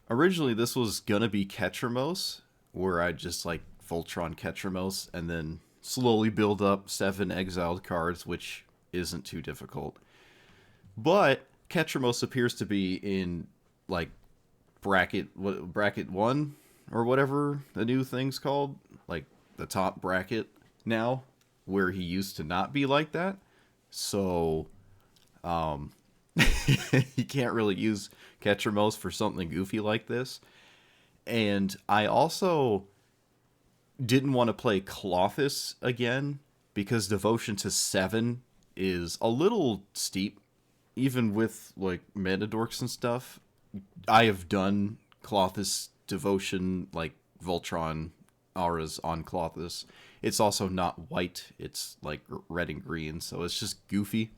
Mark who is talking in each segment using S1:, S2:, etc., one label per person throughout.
S1: Originally, this was gonna be Ketramos, where I just like Voltron Ketramos and then slowly build up 7 exiled cards, which isn't too difficult. But Ketramos appears to be in like bracket 1 or whatever the new thing's called, like the top bracket now, where he used to not be like that. So you can't really use Ketramos for something goofy like this. And I also didn't want to play Clothis again because devotion to 7 is a little steep, even with like mana dorks and stuff. I have done Clothis devotion, like Voltron auras on Clothis. It's also not white, it's like red and green, so it's just goofy.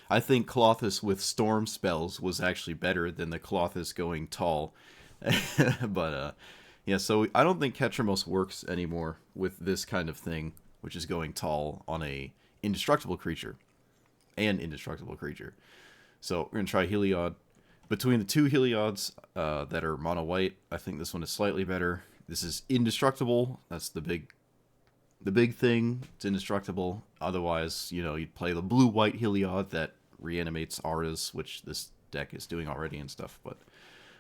S1: I think Clothis with storm spells was actually better than the Clothis going tall. But yeah, so I don't think Ketramos works anymore with this kind of thing, which is going tall on a indestructible creature. And indestructible creature. So we're gonna try Heliod. Between the two Heliods that are mono white, I think this one is slightly better. This is indestructible. That's the big thing. It's indestructible. Otherwise, you'd play the blue white Heliod that reanimates auras, which this deck is doing already and stuff. But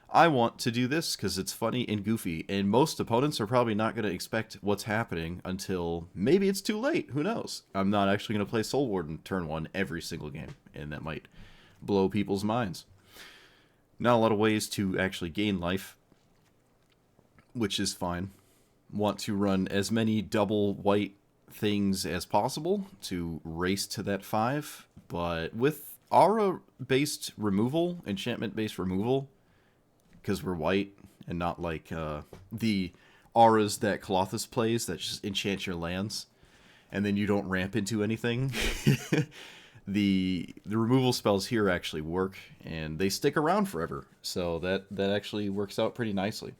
S1: I want to do this because it's funny and goofy, and most opponents are probably not going to expect what's happening until maybe it's too late. Who knows? I'm not actually going to play Soul Warden turn 1 every single game, and that might blow people's minds. Not a lot of ways to actually gain life, which is fine. Want to run as many double white things as possible to race to that 5, but with aura-based removal, enchantment-based removal, because we're white and not like the auras that Clothis plays that just enchant your lands, and then you don't ramp into anything. The removal spells here actually work, and they stick around forever, so that actually works out pretty nicely.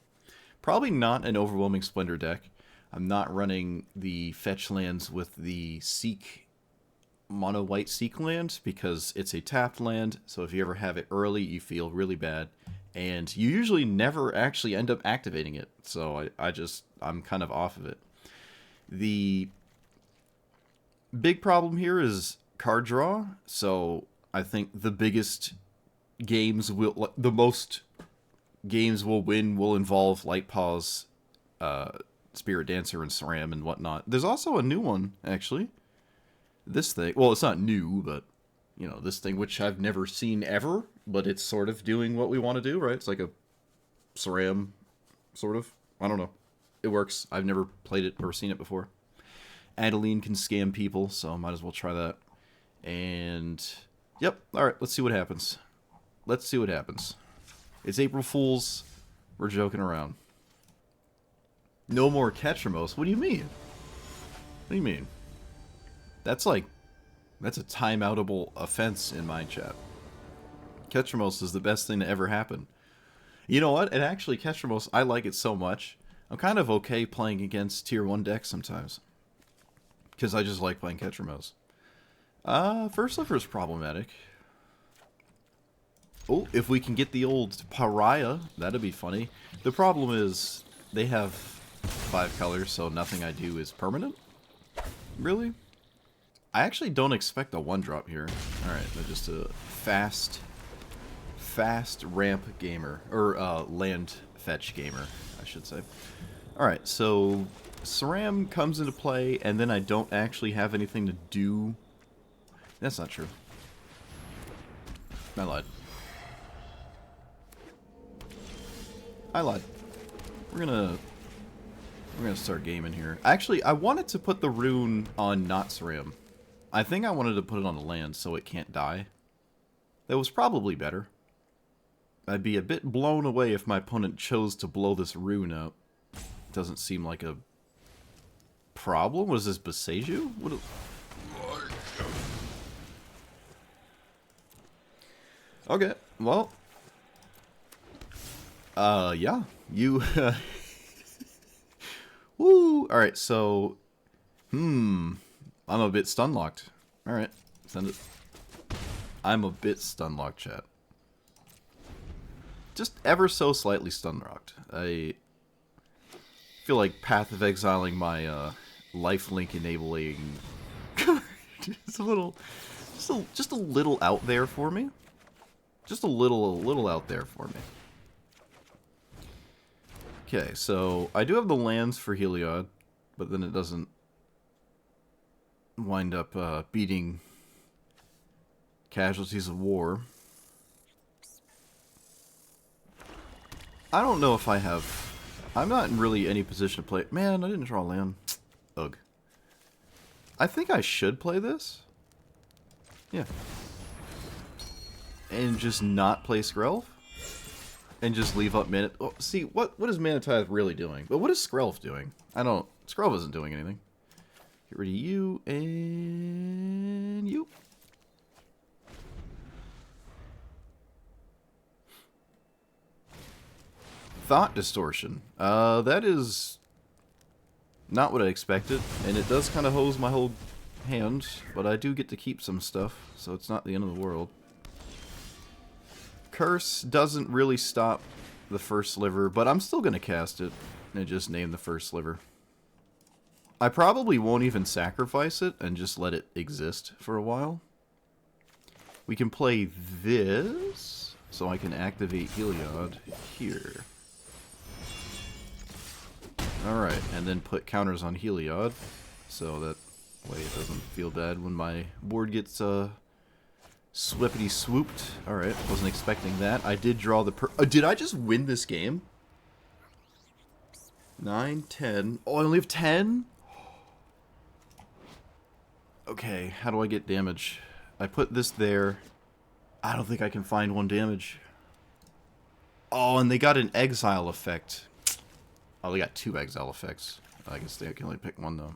S1: Probably not an overwhelming Splendor deck. I'm not running the fetch lands with the Seek mono white Seek land because it's a tapped land, so if you ever have it early, you feel really bad, and you usually never actually end up activating it, so I'm kind of off of it. The big problem here is card draw, so I think the most games will win will involve Light Paws, Spirit Dancer, and SRAM and whatnot. There's also a new one, actually. This thing, well, it's not new, but, this thing, which I've never seen ever, but it's sort of doing what we want to do, right? It's like a SRAM, sort of. I don't know. It works. I've never played it or seen it before. Adeline can scam people, so might as well try that. And, yep, alright, let's see what happens. It's April Fool's. We're joking around. No more Ketramos? What do you mean? That's a timeoutable offense in my chat. Ketramos is the best thing to ever happen. You know what? And actually, Ketramos, I like it so much. I'm kind of okay playing against tier 1 decks sometimes. Because I just like playing Ketramos. First Sliver is problematic. Oh, if we can get the old Pariah, that'd be funny. The problem is, they have 5 colors, so nothing I do is permanent? Really? I actually don't expect a 1-drop here. Alright, they're just a fast ramp gamer. Or, land fetch gamer, I should say. Alright, so SRAM comes into play, and then I don't actually have anything to do. That's not true. I lied. We're gonna start gaming here. Actually, I wanted to put the rune on not SRAM. I think I wanted to put it on the land so it can't die. That was probably better. I'd be a bit blown away if my opponent chose to blow this rune up. Doesn't seem like a problem. Was this Beseju? What? Okay, well. Yeah. You, Woo! Alright, so... I'm a bit stun-locked. Alright, send it. I'm a bit stun-locked, chat. just ever so slightly stun-rocked. I feel like Path of Exiling my lifelink enabling just a little, just a little out there for me. Just a little out there for me. Okay, so I do have the lands for Heliod, but then it doesn't wind up beating Casualties of War. I don't know if I have... I'm not in really any position to play... Man, I didn't draw a land. Ugh. I think I should play this. Yeah. And just not play Skrelv? And just leave up Mana... Oh, see, what is Mana Tithe really doing? But what is Skrelv doing? I don't... Skrelv isn't doing anything. Get rid of you and you. Thought Distortion. That is not what I expected, and it does kind of hose my whole hand, but I do get to keep some stuff, so it's not the end of the world. Curse doesn't really stop the First Sliver, but I'm still going to cast it and just name the First Sliver. I probably won't even sacrifice it and just let it exist for a while. We can play this, so I can activate Heliod here. Alright, and then put counters on Heliod, so that way it doesn't feel bad when my board gets swippity swooped. Alright, wasn't expecting that. I did draw the did I just win this game? 9, 10. Oh, I only have 10? Okay, how do I get damage? I put this there. I don't think I can find 1 damage. Oh, and they got an exile effect. Oh, they got 2 exile effects. I guess they can only pick 1, though.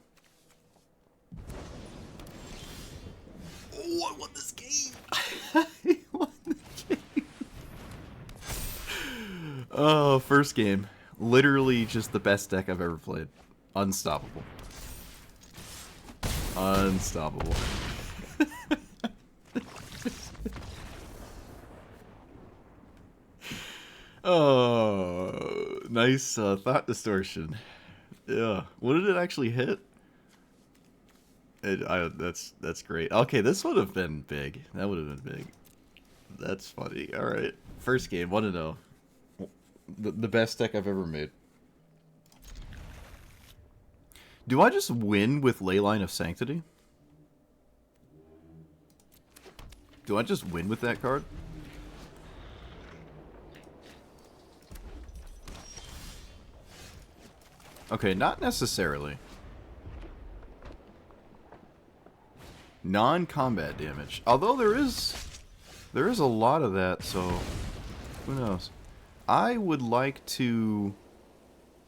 S1: Oh, I won this game! I won the game! Oh, first game. Literally just the best deck I've ever played. Unstoppable. Unstoppable. Oh, nice thought distortion. Yeah, what did it actually hit? That's great. Okay, this would have been big. That would have been big. That's funny. All right, first game, 1-0. The best deck I've ever made. Do I just win with Leyline of Sanctity? Do I just win with that card? Okay, not necessarily. Non-combat damage. Although there is a lot of that, so who knows. I would like to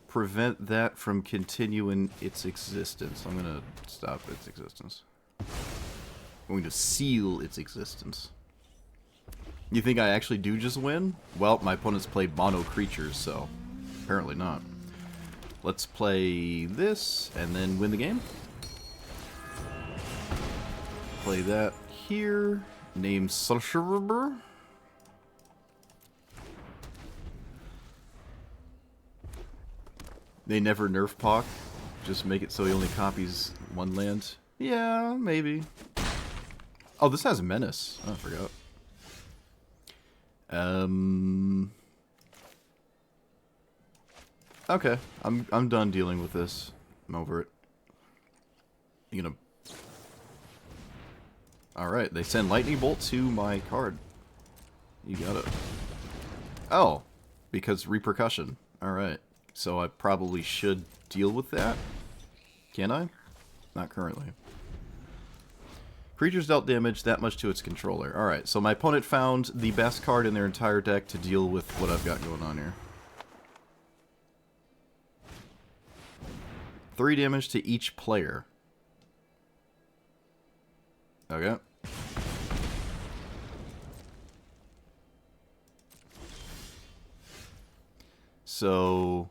S1: prevent that from continuing its existence. I'm going to stop its existence. I'm going to seal its existence. You think I actually do just win? Well, my opponents played mono creatures, so apparently not. Let's play this and then win the game. Play that here. Name Solphim. They never nerf Pock. Just make it so he only copies 1 land. Yeah, maybe. Oh, this has Menace. Oh, I forgot. Okay, I'm done dealing with this. I'm over it. You gonna... Alright, they send Lightning Bolt to my card. You got it. Oh, because repercussion. Alright, so I probably should deal with that. Can I? Not currently. Creatures dealt damage that much to its controller. Alright, so my opponent found the best card in their entire deck to deal with what I've got going on here. 3 damage to each player. Okay. So,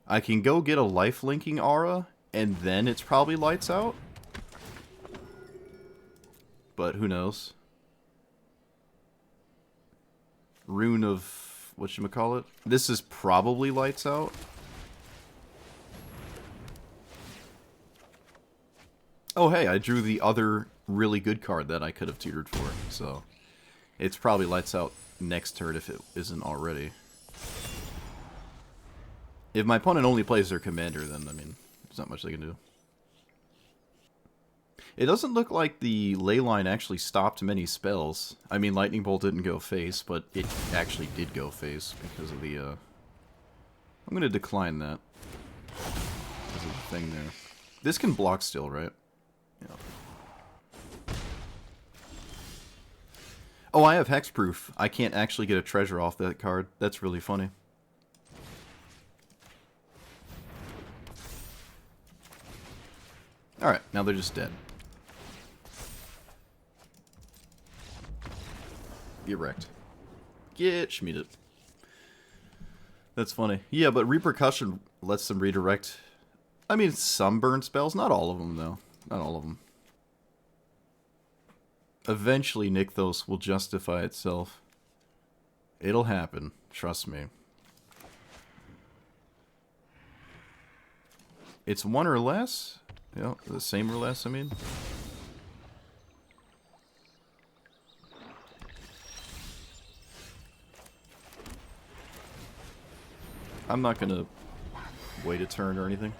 S1: I can go get a life-linking aura, and then it's probably lights out. But who knows? Rune of whatchamacallit. This is probably lights out. Oh, hey, I drew the other really good card that I could have tutored for, so it's probably lights out next turn if it isn't already. If my opponent only plays their commander, then, I mean, there's not much they can do. It doesn't look like the ley line actually stopped many spells. I mean, Lightning Bolt didn't go face, but it actually did go face because of the, I'm going to decline that. Because of the thing there. This can block still, right? Yeah. Oh, I have Hexproof. I can't actually get a treasure off that card. That's really funny. Alright, now they're just dead. Get wrecked. Get schmeeded. That's funny. Yeah, but Repercussion lets them redirect. I mean, some burn spells. Not all of them, though. Not all of them. Eventually, Nykthos will justify itself. It'll happen. Trust me. It's 1 or less? Yeah, the same or less, I mean. I'm not gonna wait a turn or anything.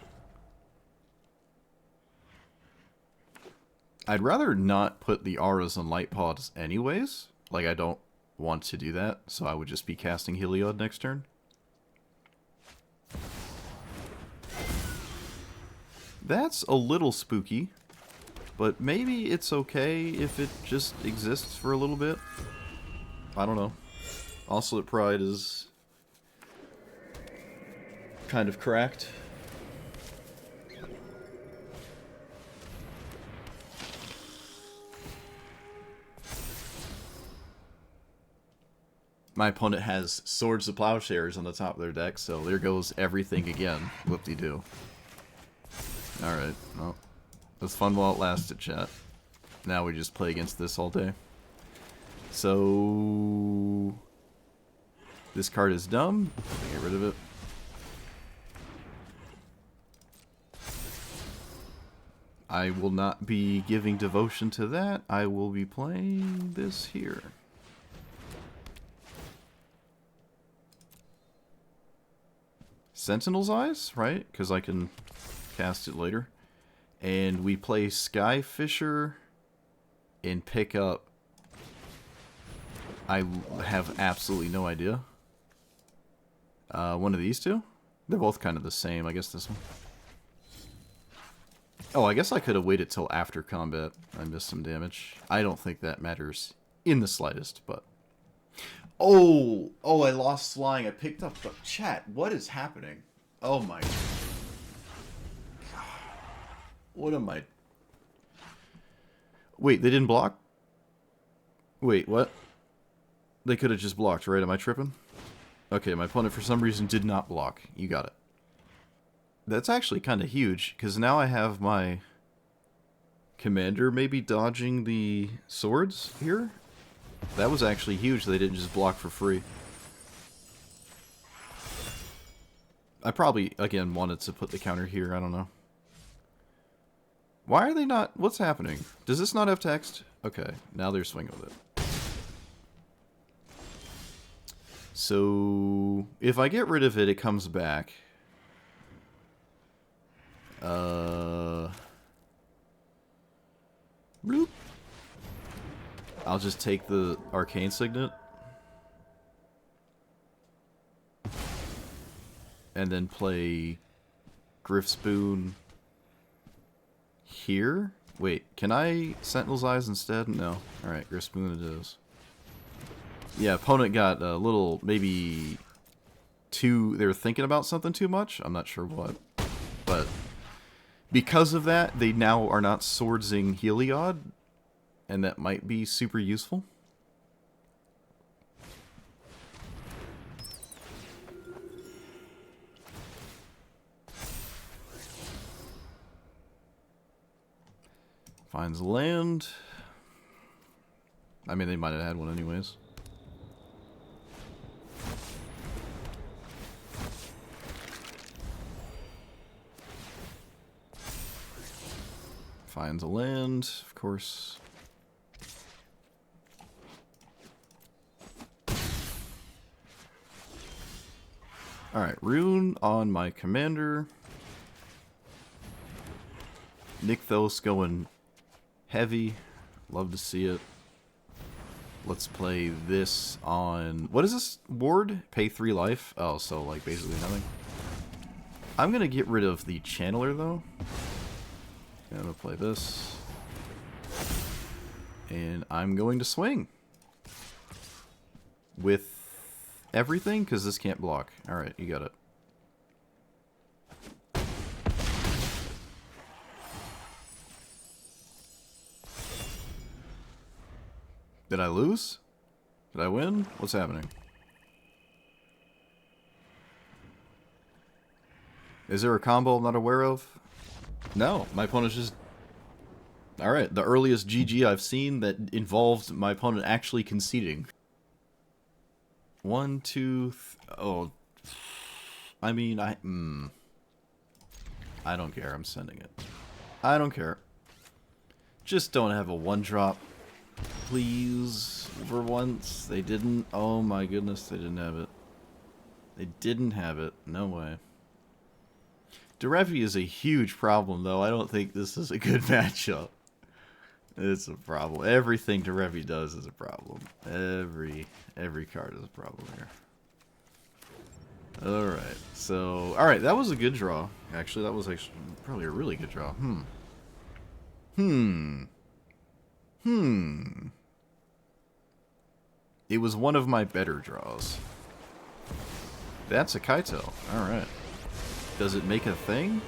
S1: I'd rather not put the auras on light pods anyways. Like, I don't want to do that, so I would just be casting Heliod next turn. That's a little spooky, but maybe it's okay if it just exists for a little bit. I don't know. Oscillate Pride is kind of cracked. My opponent has Swords of Plowshares on the top of their deck, so there goes everything again. Whoop-de-doo. Alright, well, it was fun while it lasted, chat. Now we just play against this all day. So this card is dumb. Get rid of it. I will not be giving devotion to that. I will be playing this here. Sentinel's Eyes, right? Because I can cast it later. And we play Skyfisher and pick up... I have absolutely no idea. One of these two? They're both kind of the same. I guess this one. Oh, I guess I could have waited till after combat. I missed some damage. I don't think that matters in the slightest, but... Oh, I lost flying. I picked up the chat. What is happening? Oh my God. What am I? Wait, they didn't block? Wait, what? They could have just blocked, right? Am I tripping? Okay, my opponent for some reason did not block. You got it. That's actually kind of huge, because now I have my commander maybe dodging the swords here. That was actually huge. They didn't just block for free. I probably, again, wanted to put the counter here. I don't know. Why are they not... What's happening? Does this not have text? Okay, now they're swinging with it. So, if I get rid of it, it comes back. Bloop. I'll just take the Arcane Signet. And then play Griffspoon here. Wait, can I Sentinel's Eyes instead? No. Alright, Griffspoon it is. Yeah, opponent got a little, maybe they were thinking about something too much. I'm not sure what. But because of that, they now are not swordsing Heliod. And that might be super useful. Finds land. I mean, they might have had one anyways. Finds a land, of course. Alright, rune on my commander. Nykthos going heavy. Love to see it. Let's play this on... What is this ward? Pay 3 life? Oh, so like basically nothing. I'm going to get rid of the channeler though. I'm going to play this. And I'm going to swing. With everything? Because this can't block. Alright, you got it. Did I lose? Did I win? What's happening? Is there a combo I'm not aware of? No, my opponent's just... Alright, the earliest GG I've seen that involved my opponent actually conceding. 1, 2, oh. I mean, I don't care, I'm sending it. I don't care. Just don't have a 1-drop. Please, for once. They didn't. Oh my goodness, they didn't have it. They didn't have it. No way. Derevi is a huge problem, though. I don't think this is a good matchup. It's a problem. Everything Derevi does is a problem. Every card is a problem here. Alright, so... Alright, that was a good draw. Actually, that was actually probably a really good draw. It was one of my better draws. That's a Kaito. Alright. Does it make a thing?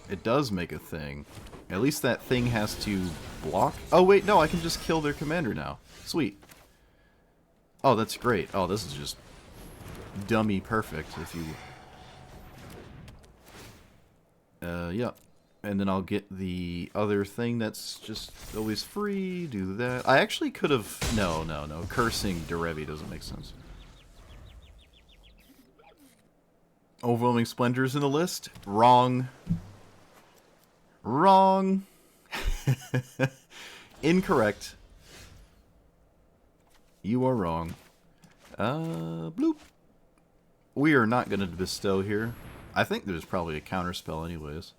S1: It does make a thing. At least that thing has to block. Oh, wait, no, I can just kill their commander now. Sweet. Oh, that's great. Oh, this is just dummy perfect, if you... yeah. And then I'll get the other thing that's just always free. Do that. I actually could have... No. Cursing Derevi doesn't make sense. Overwhelming Splendors in the list? Wrong. Wrong. Incorrect. You are wrong. Bloop. We are not going to bestow here. I think there's probably a counterspell anyways.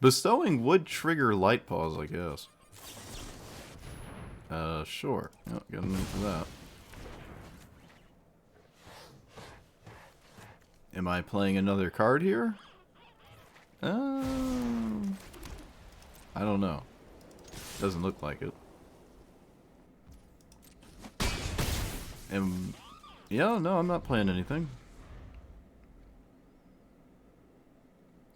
S1: Bestowing would trigger Light Pause, I guess. Sure. Oh, got a minute for that. Am I playing another card here? I don't know. Doesn't look like it. Yeah, no, I'm not playing anything.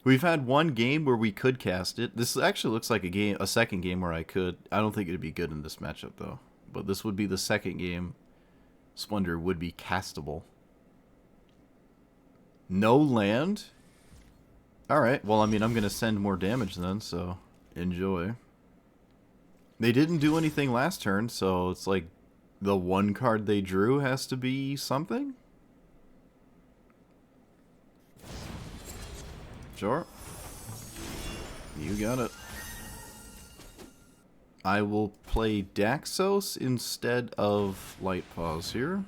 S1: We've had one game where we could cast it. This actually looks like a second game where I could. I don't think it'd be good in this matchup though. But this would be the second game. Splendor would be castable. No land? Alright, well I mean I'm gonna send more damage then, so enjoy. They didn't do anything last turn, so it's like the one card they drew has to be something? Sure. You got it. I will play Daxos instead of Light Pause here.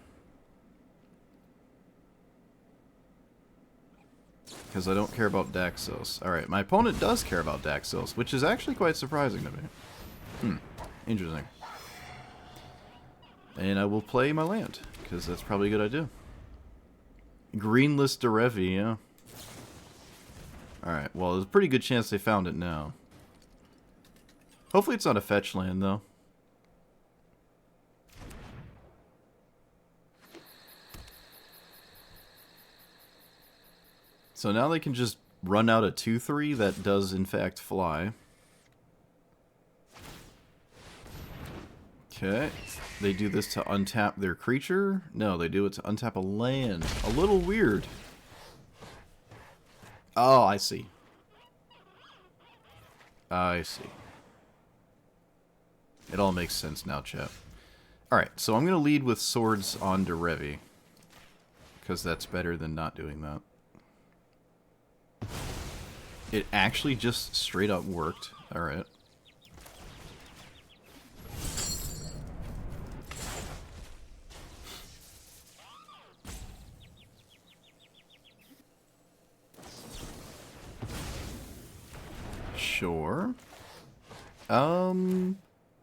S1: Because I don't care about Daxos. Alright, my opponent does care about Daxos, which is actually quite surprising to me. Interesting. And I will play my land, because that's probably a good idea. Greenless Derevi, yeah. Alright, well, there's a pretty good chance they found it now. Hopefully it's not a fetch land, though. So now they can just run out a 2/3 that does, in fact, fly. Okay. They do this to untap their creature? No, they do it to untap a land. A little weird. Oh, I see. I see. It all makes sense now, chat. Alright, so I'm going to lead with swords on Derevi. Because that's better than not doing that. It actually just straight up worked. Alright. Sure.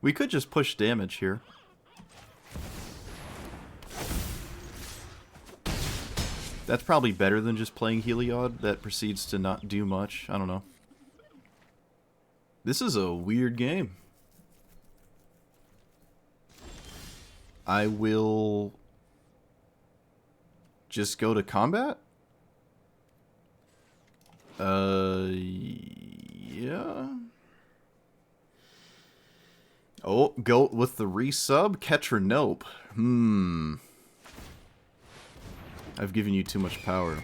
S1: We could just push damage here. That's probably better than just playing Heliod that proceeds to not do much. I don't know. This is a weird game. I will just go to combat? Yeah. Oh, go with the resub? Catch or nope? I've given you too much power.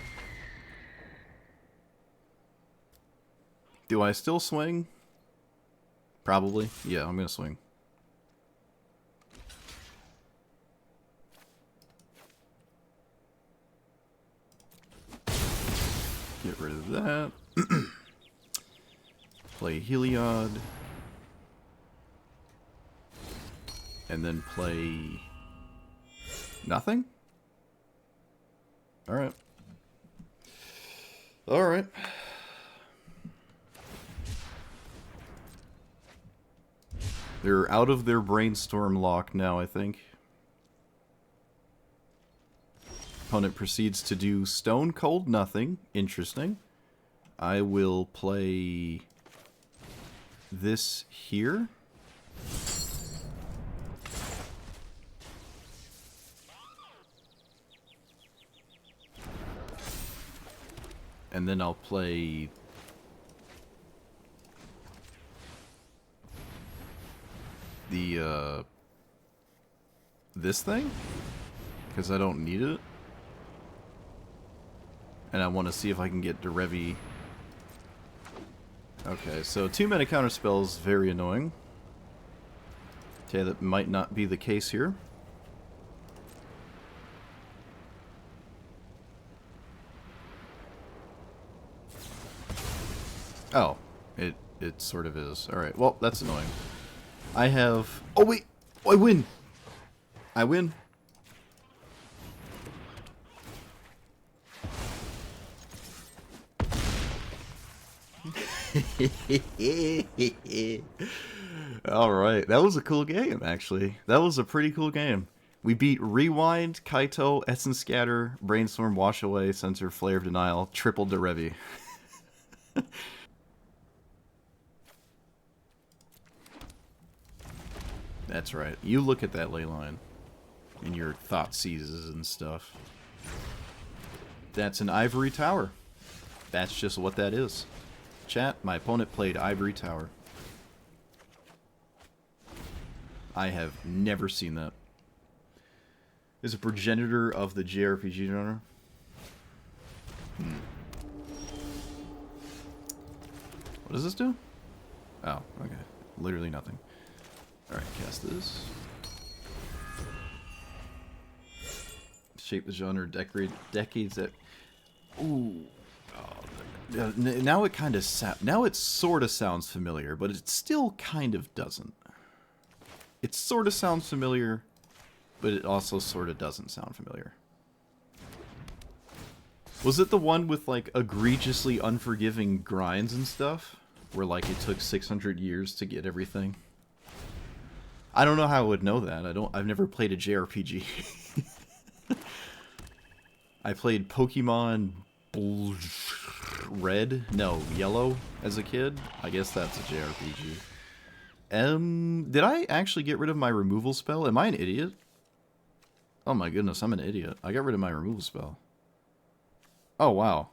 S1: Do I still swing? Probably. Yeah, I'm gonna swing. Get rid of that. Play Heliod. And then play... nothing? Alright. Alright. They're out of their brainstorm lock now, I think. Opponent proceeds to do Stone Cold Nothing. Interesting. I will play this here. And then I'll play the this thing, because I don't need it. And I want to see if I can get Derevi. Okay, so 2-mana counterspell is very annoying. Okay, that might not be the case here. Oh, it sort of is. Alright, well, that's annoying. I have... oh, wait! Oh, I win! I win. Alright, that was a cool game, actually. That was a pretty cool game. We beat Rewind, Kaito, Essence Scatter, Brainstorm, Wash Away, Censor, Flare of Denial, Triple Derevi. That's right. You look at that ley line in your thought seizes and stuff. That's an Ivory Tower. That's just what that is. Chat, my opponent played Ivory Tower. I have never seen that. Is a progenitor of the JRPG genre. What does this do? Oh, okay. Literally nothing. Alright, cast this. Shape the genre, decades that... ooh. Oh, now it kind of now it sort of sounds familiar, but it still kind of doesn't. It sort of sounds familiar, but it also sort of doesn't sound familiar. Was it the one with, like, egregiously unforgiving grinds and stuff? Where, like, it took 600 years to get everything? I don't know how I would know that. I've never played a JRPG. I played Pokemon Red? No, Yellow as a kid. I guess that's a JRPG. Did I actually get rid of my removal spell? Am I an idiot? Oh my goodness, I'm an idiot. I got rid of my removal spell. Oh wow.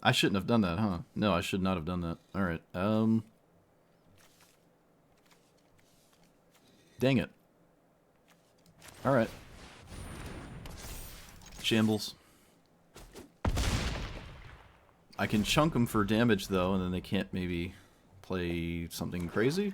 S1: I shouldn't have done that, huh? No, I should not have done that. Alright, dang it. Alright. Shambles. I can chunk them for damage, though, and then they can't maybe play something crazy.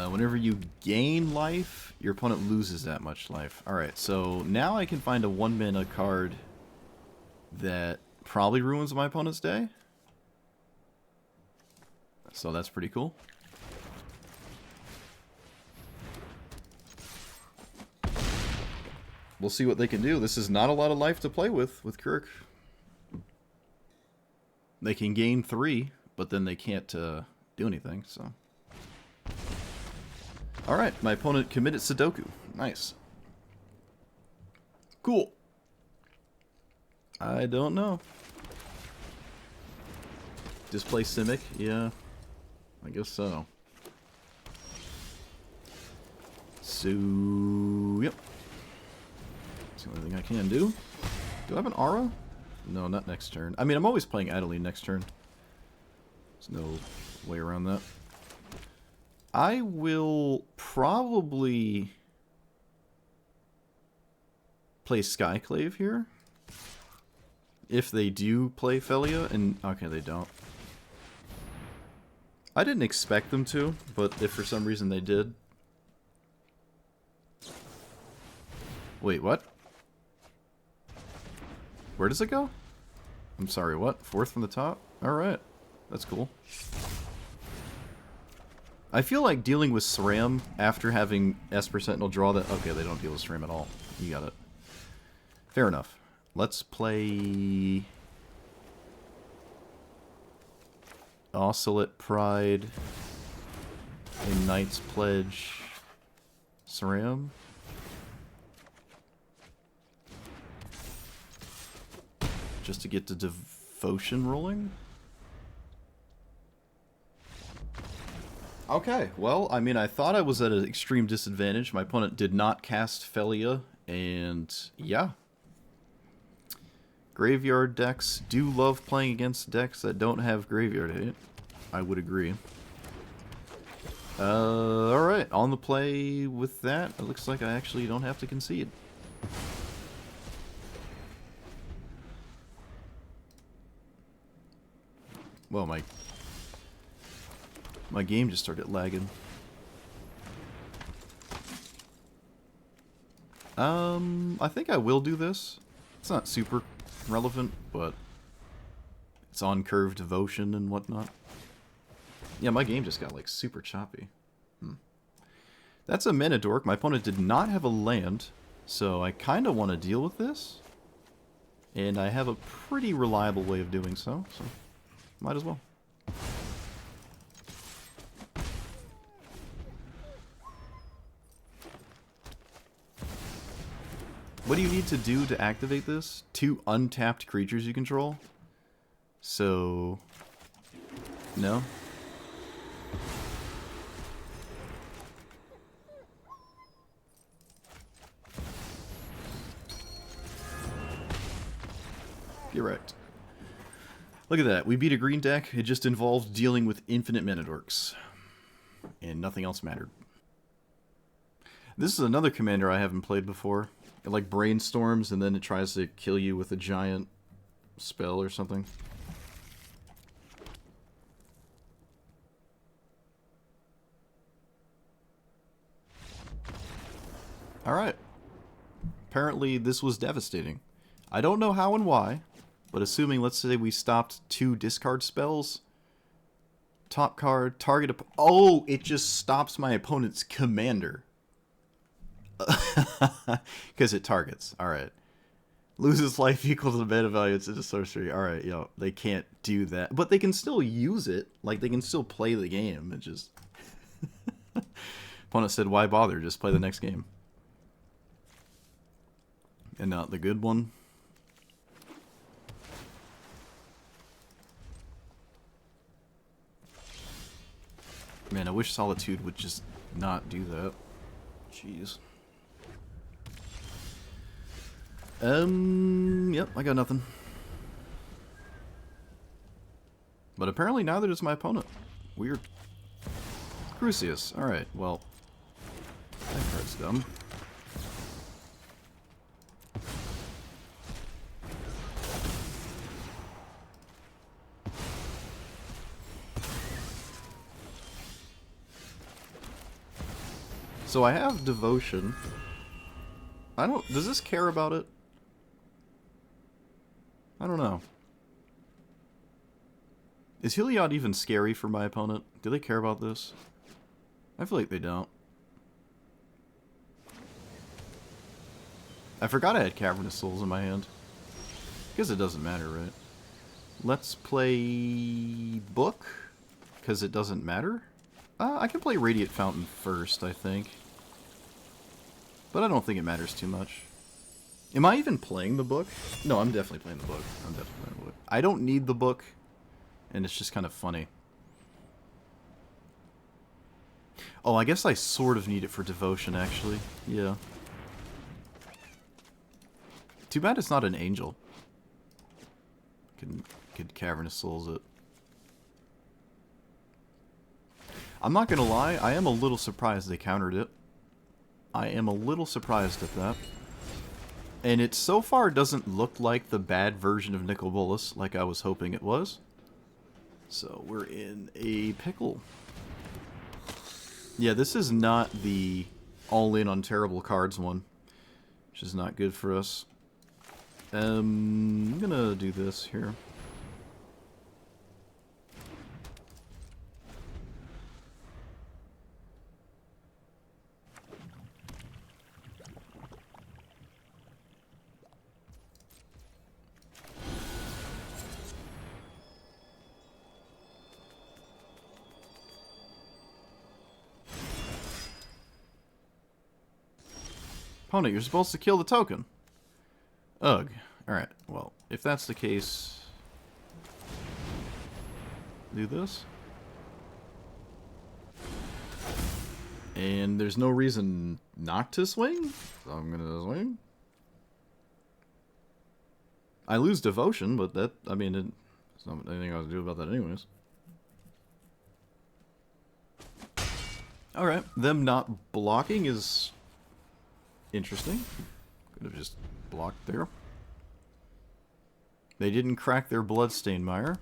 S1: Whenever you gain life, your opponent loses that much life. Alright, so now I can find a 1-mana card that probably ruins my opponent's day. So that's pretty cool. We'll see what they can do. This is not a lot of life to play with Kirk. They can gain 3, but then they can't do anything, so... Alright, my opponent committed Sudoku. Nice. Cool. I don't know. Display Simic? Yeah. I guess so. So, yep. That's the only thing I can do. Do I have an aura? No, not next turn. I mean, I'm always playing Adeline next turn. There's no way around that. I will probably play Skyclave here. If they do play Felia, and okay, they don't. I didn't expect them to, but if for some reason they did. Wait, what? Where does it go? I'm sorry, what? 4th from the top? Alright. That's cool. I feel like dealing with SRAM after having Esper Sentinel draw that... Okay, they don't deal with SRAM at all. You got it. Fair enough. Let's play... Oscillate Pride. A Knight's Pledge. SRAM. Just to get the Devotion rolling? Okay, well, I mean, I thought I was at an extreme disadvantage. My opponent did not cast Felia, and yeah. Graveyard decks do love playing against decks that don't have graveyard hit. I would agree. Alright, on the play with that, it looks like I actually don't have to concede. Well, my game just started lagging. I think I will do this. It's not super relevant, but it's on curve devotion and whatnot. Yeah, my game just got like super choppy. That's a mana dork. My opponent did not have a land, so I kind of want to deal with this. And I have a pretty reliable way of doing so might as well. What do you need to do to activate this? 2 untapped creatures you control? So... No? You're right. Look at that. We beat a green deck. It just involved dealing with infinite mana dorks. And nothing else mattered. This is another commander I haven't played before. It like brainstorms and then it tries to kill you with a giant spell or something. Alright. Apparently this was devastating. I don't know how and why, but assuming, let's say we stopped 2 discard spells. Top card, target... Oh, it just stops my opponent's commander. Because it targets. Alright. Loses life equal to the mana value. It's a sorcery. Alright, yo, they can't do that. But they can still use it. Like, they can still play the game. It just... Opponent said, why bother? Just play the next game. And not the good one. Man, I wish Solitude would just not do that. Jeez. Yep, I got nothing. But apparently neither does my opponent. Weird. Crucius. Alright, well. That card's dumb. So I have Devotion. I don't... Does this care about it? I don't know. Is Heliod even scary for my opponent? Do they care about this? I feel like they don't. I forgot I had Cavernous Souls in my hand. Because it doesn't matter, right? Let's play Book. Because it doesn't matter. I can play Radiant Fountain first, I think. But I don't think it matters too much. Am I even playing the Book? No, I'm definitely playing the Book. I'm definitely playing the Book. I don't need the Book. And it's just kind of funny. Oh, I guess I sort of need it for Devotion, actually. Yeah. Too bad it's not an Angel. Could Cavernous Souls it. I'm not gonna lie, I am a little surprised they countered it. I am a little surprised at that. And it so far doesn't look like the bad version of Nicol Bolas, like I was hoping it was. So we're in a pickle. Yeah, this is not the all-in on terrible cards one, which is not good for us. I'm gonna do this here. Opponent, you're supposed to kill the token. Ugh. Alright, well, if that's the case... do this. And there's no reason not to swing, so I'm gonna swing. I lose Devotion, but that, I mean, there's not anything I was do about that anyways. Alright, them not blocking is... interesting. Could have just blocked there. They didn't crack their Bloodstained Mire.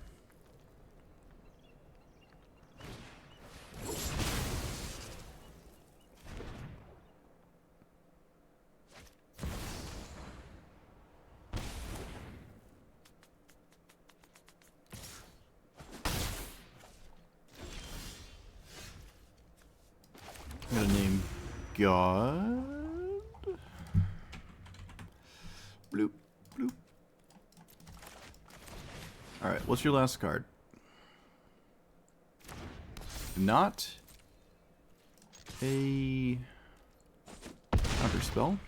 S1: I'm gonna name God. Bloop, bloop. Alright, what's your last card? Not a counter spell.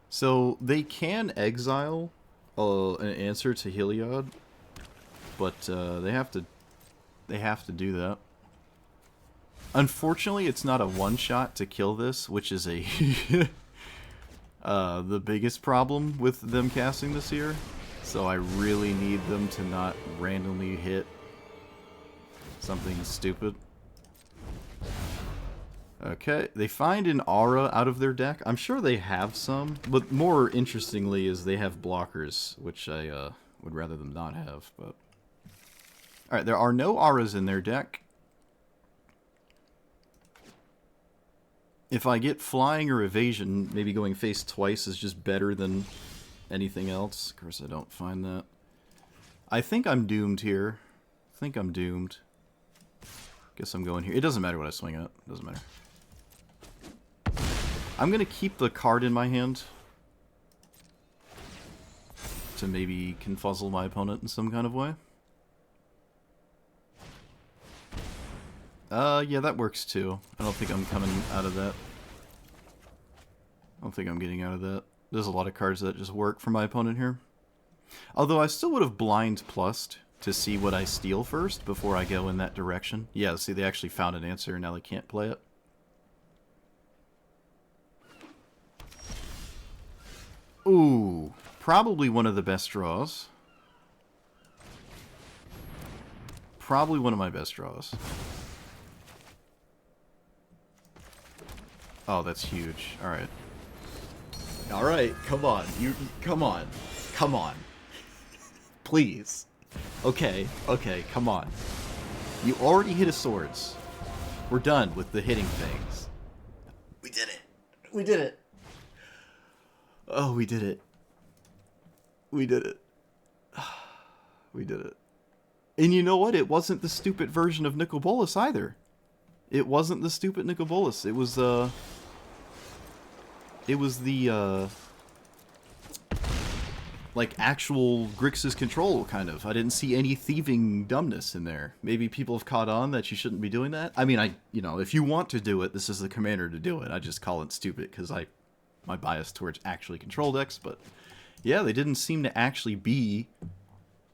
S1: So they can exile an answer to Heliod, but they have to do that. Unfortunately, it's not a one-shot to kill this, which is a the biggest problem with them casting this here. So I really need them to not randomly hit something stupid. Okay, they find an aura out of their deck. I'm sure they have some, but more interestingly is they have blockers, which I would rather them not have. But alright, there are no auras in their deck. If I get flying or evasion, maybe going face twice is just better than anything else. Of course, I don't find that. I think I'm doomed here. I think I'm doomed. Guess I'm going here. It doesn't matter what I swing at. It doesn't matter. I'm going to keep the card in my hand to maybe confuzzle my opponent in some kind of way. Yeah, that works too. I don't think I'm coming out of that. I don't think I'm getting out of that. There's a lot of cards that just work for my opponent here. Although I still would have blind plussed to see what I steal first before I go in that direction. Yeah, see, they actually found an answer and now they can't play it. Ooh, probably one of the best draws. Probably one of my best draws. Oh, that's huge. Alright. Alright, come on. Come on. Come on. Please. Okay, okay, come on. You already hit a swords. We're done with the hitting things. We did it. We did it. Oh, we did it. We did it. We did it. And you know what? It wasn't the stupid version of Nicol Bolas either. It wasn't the stupid Nicol Bolas. It was the like actual Grixis control, kind of. I didn't see any thieving dumbness in there. Maybe people have caught on that you shouldn't be doing that. I mean, if you want to do it, this is the commander to do it. I just call it stupid because my bias towards actually control decks. But yeah, they didn't seem to actually be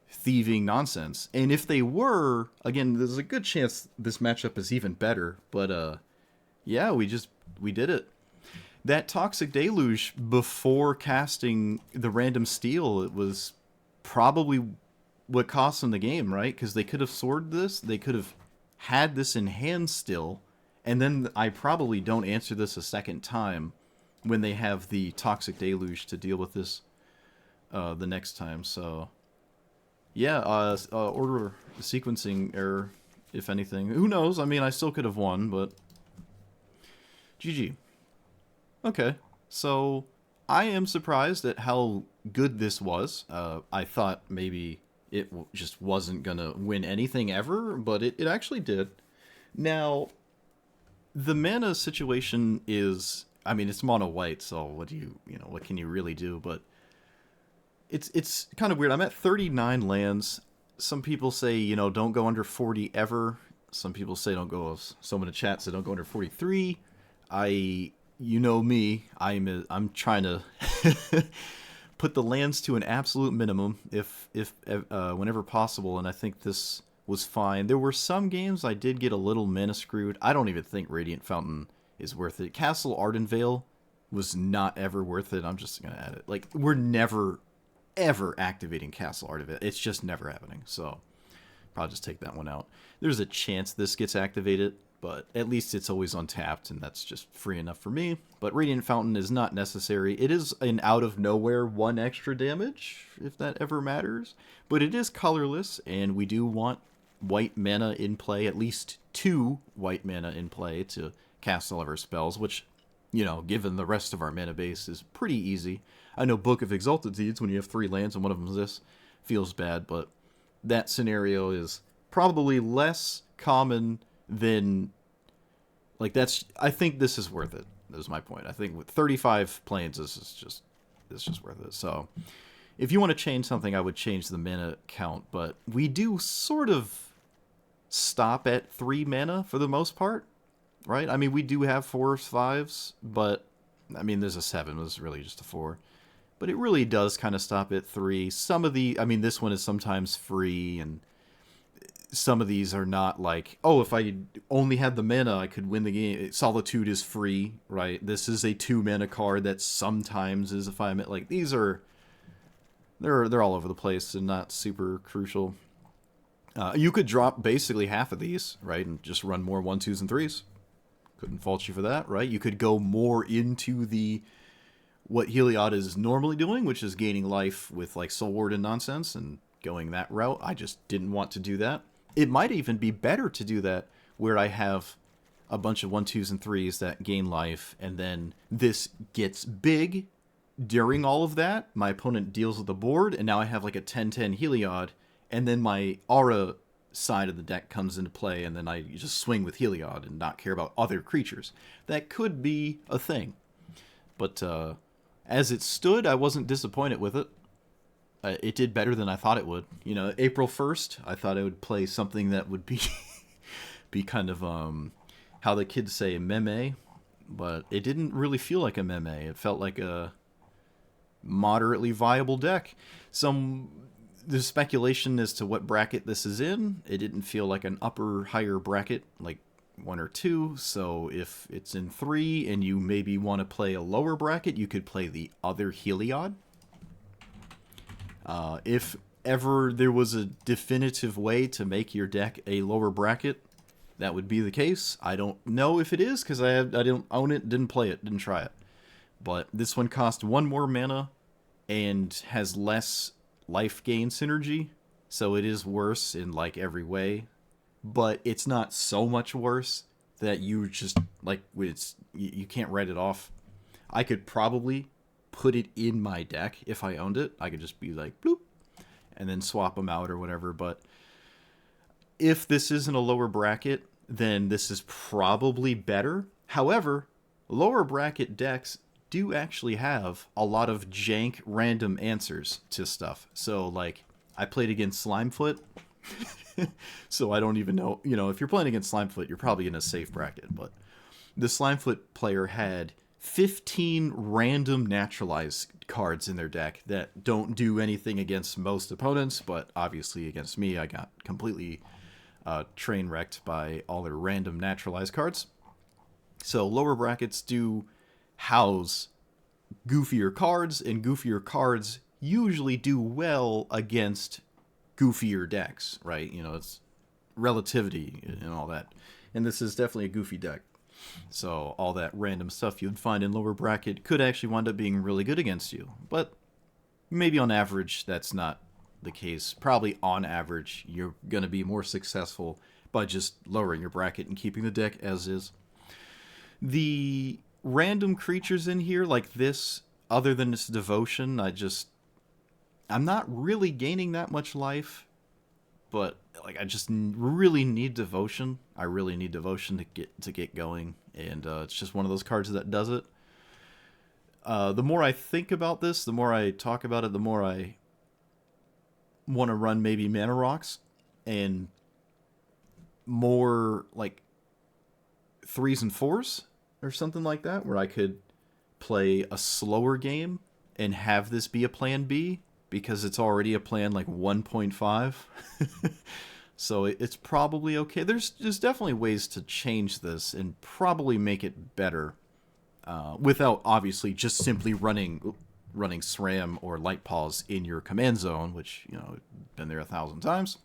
S1: thieving nonsense. And if they were, again, there's a good chance this matchup is even better. But yeah, we did it. That Toxic Deluge before casting the random steal, it was probably what cost them the game, right? Because they could have sworded this, they could have had this in hand still, and then I probably don't answer this a second time when they have the Toxic Deluge to deal with this the next time. So yeah, order sequencing error, if anything. Who knows? I mean, I still could have won, but GG. Okay, so I am surprised at how good this was. I thought maybe it just wasn't going to win anything ever, but it actually did. Now, the mana situation is, I mean, it's mono white, so what can you really do? But it's kind of weird. I'm at 39 lands. Some people say, don't go under 40 ever. Some people say don't go, someone in chat said don't go under 43. You know me, I'm trying to put the lands to an absolute minimum if whenever possible, and I think this was fine. There were some games I did get a little mana screwed. I don't even think Radiant Fountain is worth it. Castle Ardenvale was not ever worth it. I'm just gonna add it. Like, we're never ever activating Castle Ardenvale. It's just never happening. So I'll just take that one out. There's a chance this gets activated, but at least it's always untapped, and that's just free enough for me. But Radiant Fountain is not necessary. It is an out-of-nowhere 1 extra damage, if that ever matters. But it is colorless, and we do want white mana in play, at least 2 white mana in play to cast all of our spells, which, given the rest of our mana base, is pretty easy. I know Book of Exalted Deeds, when you have 3 lands and one of them is this, feels bad, but that scenario is probably less common than, I think this is worth it. That's my point. I think with 35 planes, this is just worth it. So if you want to change something, I would change the mana count, but we do sort of stop at 3 mana for the most part, right? I mean, we do have 4s, 5s, but I mean, there's a 7, it was really just a 4. But it really does kind of stop at 3. This one is sometimes free, and some of these are not like, oh, if I only had the mana, I could win the game. Solitude is free, right? This is a 2 mana card that sometimes is if I'm at, like, these are, they're all over the place and not super crucial. You could drop basically half of these, right, and just run more 1, 2s, and 3s. Couldn't fault you for that, right? You could go more into what Heliod is normally doing, which is gaining life with, like, Soul Ward and nonsense, and going that route. I just didn't want to do that. It might even be better to do that where I have a bunch of 1, 2s, and 3s that gain life, and then this gets big during all of that. My opponent deals with the board, and now I have like a 10-10 Heliod, and then my aura side of the deck comes into play, and then I just swing with Heliod and not care about other creatures. That could be a thing. But as it stood, I wasn't disappointed with it. It did better than I thought it would. April 1st, I thought I would play something that would be kind of, how the kids say, meme. But it didn't really feel like a meme. It felt like a moderately viable deck. There's speculation as to what bracket this is in. It didn't feel like an higher bracket, like 1 or 2. So if it's in 3 and you maybe want to play a lower bracket, you could play the other Heliod. If ever there was a definitive way to make your deck a lower bracket, that would be the case. I don't know if it is, because I didn't own it, didn't play it, didn't try it. But this one cost 1 more mana and has less life gain synergy, so it is worse in like every way. But it's not so much worse that you just, like, you can't write it off. I could probably put it in my deck if I owned it. I could just be like, bloop, and then swap them out or whatever. But if this isn't a lower bracket, then this is probably better. However, lower bracket decks do actually have a lot of jank random answers to stuff. So, like, I played against Slimefoot, so I don't even know. You know, if you're playing against Slimefoot, you're probably in a safe bracket. But the Slimefoot player had 15 random naturalized cards in their deck that don't do anything against most opponents, but obviously against me, I got completely train wrecked by all their random naturalized cards. So lower brackets do house goofier cards, and goofier cards usually do well against goofier decks, right? You know, it's relativity and all that. And this is definitely a goofy deck. So all that random stuff you'd find in lower bracket could actually wind up being really good against you. But maybe on average, that's not the case. Probably on average, you're going to be more successful by just lowering your bracket and keeping the deck as is. The random creatures in here like this, other than its devotion, I'm not really gaining that much life, but like I just really need devotion. I really need devotion to get going, and it's just one of those cards that does it. The more I think about this, the more I talk about it, the more I want to run maybe mana rocks and more like 3s and 4s or something like that, where I could play a slower game and have this be a plan B, because it's already a plan like 1.5. So it's probably okay. There's definitely ways to change this and probably make it better without obviously just simply running SRAM or Light Paws in your command zone, which, you know, been there 1,000 times.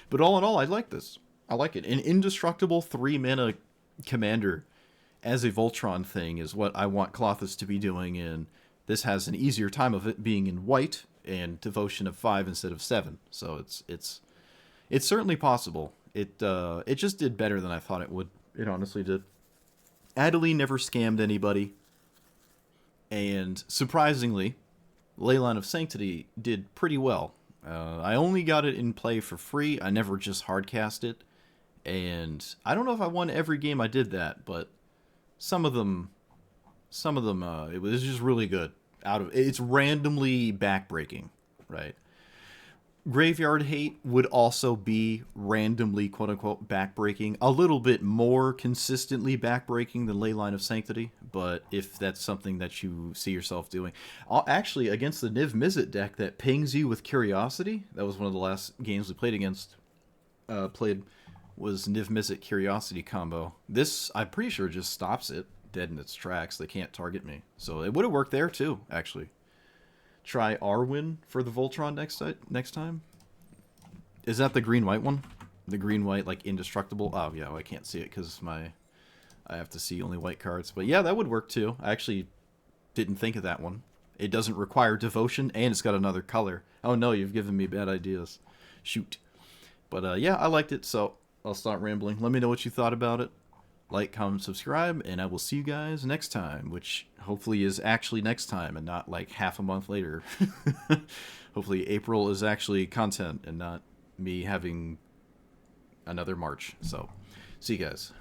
S1: But all in all, I like this. I like it. An indestructible 3-mana commander as a Voltron thing is what I want Klothys to be doing, and this has an easier time of it being in white and devotion of 5 instead of 7. So it's certainly possible. It just did better than I thought it would. It honestly did. Adelie never scammed anybody. And surprisingly, Leyline of Sanctity did pretty well. I only got it in play for free. I never just hardcast it. And I don't know if I won every game I did that, but some of them, it was just really good. It's randomly backbreaking, right? Graveyard Hate would also be randomly, quote-unquote, backbreaking. A little bit more consistently backbreaking than Leyline of Sanctity, but if that's something that you see yourself doing. Actually, against the Niv Mizzet deck that pings you with Curiosity, that was one of the last games we played against, was Niv Mizzet Curiosity combo. This, I'm pretty sure, just stops it dead in its tracks. They can't target me. So it would have worked there, too, actually. Try Arwen for the Voltron next time. Is that the green-white one? The green-white, like, indestructible? Oh, yeah, well, I can't see it because I have to see only white cards. But yeah, that would work, too. I actually didn't think of that one. It doesn't require devotion, and it's got another color. Oh, no, you've given me bad ideas. Shoot. But, yeah, I liked it, so I'll stop rambling. Let me know what you thought about it. Like, comment, subscribe, and I will see you guys next time, which hopefully is actually next time and not like half a month later. Hopefully April is actually content and not me having another March. So, see you guys.